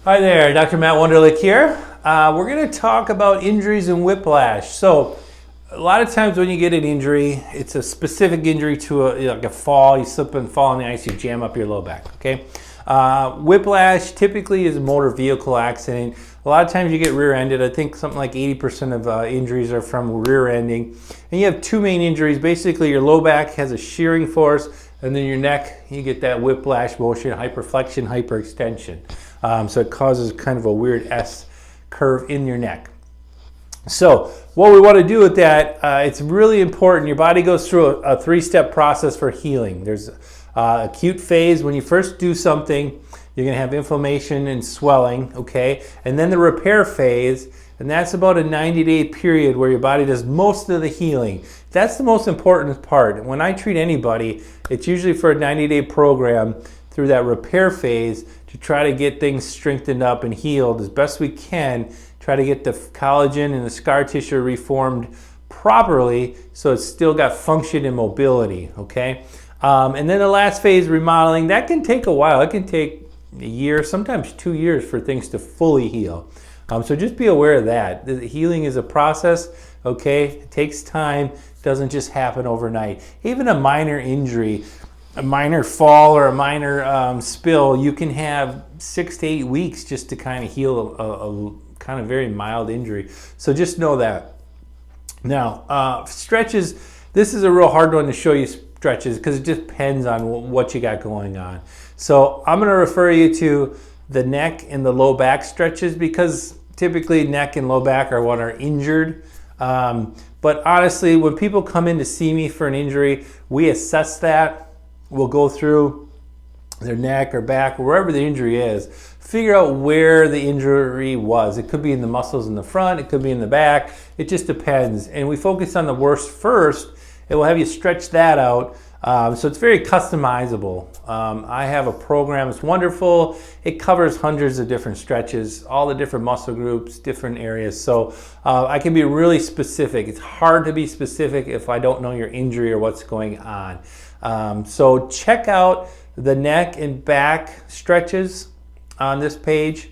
Hi there, Dr. Matt Wunderlich here. We're going to talk about injuries and whiplash. So, a lot of times when you get an injury, it's a specific injury to like a fall. You slip and fall on the ice, you jam up your low back. Okay. Whiplash typically is a motor vehicle accident. A lot of times you get rear-ended. I think something like 80% of injuries are from rear-ending. And you have two main injuries. Basically, your low back has a shearing force, and then your neck, you get that whiplash motion, hyperflexion, hyperextension. So it causes kind of a weird S curve in your neck. So what we want to do with that, it's really important. Your body goes through a three-step process for healing. There's acute phase. When you first do something, you're going to have inflammation and swelling, okay? And then the repair phase, and that's about a 90-day period where your body does most of the healing. That's the most important part. When I treat anybody, it's usually for a 90-day program through that repair phase to try to get things strengthened up and healed as best we can, try to get the collagen and the scar tissue reformed properly so it's still got function and mobility, okay? And then the last phase, remodeling, that can take a while. It can take a year, sometimes 2 years for things to fully heal. So just be aware of that. The healing is a process, okay? It takes time, it doesn't just happen overnight. Even a minor injury, a minor fall or a minor spill, you can have 6 to 8 weeks just to kind of heal a kind of very mild injury. So just know that. Now, stretches, this is a real hard one to show you stretches because it just depends on what you got going on. So I'm going to refer you to the neck and the low back stretches because typically neck and low back are what are injured. But honestly, when people come in to see me for an injury, we assess that. We'll go through their neck or back, or wherever the injury is, figure out where the injury was. It could be in the muscles in the front, it could be in the back, it just depends. And we focus on the worst first. It will have you stretch that out. So it's very customizable. I have a program, it's wonderful. It covers hundreds of different stretches, all the different muscle groups, different areas. So I can be really specific. It's hard to be specific if I don't know your injury or what's going on. So check out the neck and back stretches on this page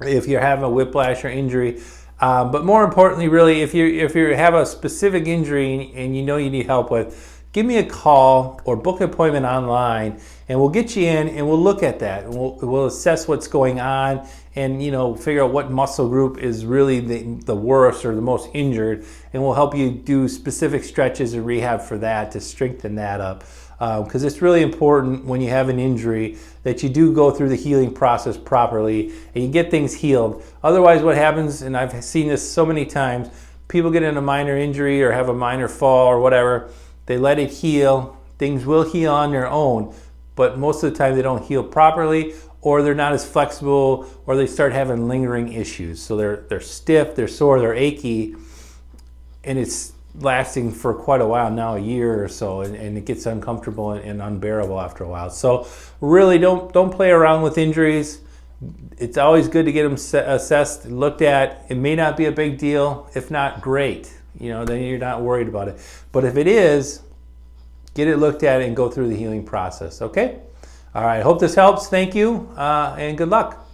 if you're having a whiplash or injury. But more importantly, really, if you have a specific injury and you know you need help with, give me a call or book an appointment online and we'll get you in and we'll look at that. And we'll assess what's going on and figure out what muscle group is really the worst or the most injured, and we'll help you do specific stretches and rehab for that to strengthen that up. Because it's really important when you have an injury that you do go through the healing process properly and you get things healed. Otherwise what happens, and I've seen this so many times, people get in a minor injury or have a minor fall or whatever, they let it heal, things will heal on their own, but most of the time they don't heal properly, or they're not as flexible, or they start having lingering issues. So they're stiff, they're sore, they're achy, and it's lasting for quite a while now, a year or so, and it gets uncomfortable and unbearable after a while. So really don't play around with injuries. It's always good to get them assessed, looked at. It may not be a big deal. If not, great. Then you're not worried about it. But if it is, get it looked at and go through the healing process, okay? All right, hope this helps. Thank you, and good luck.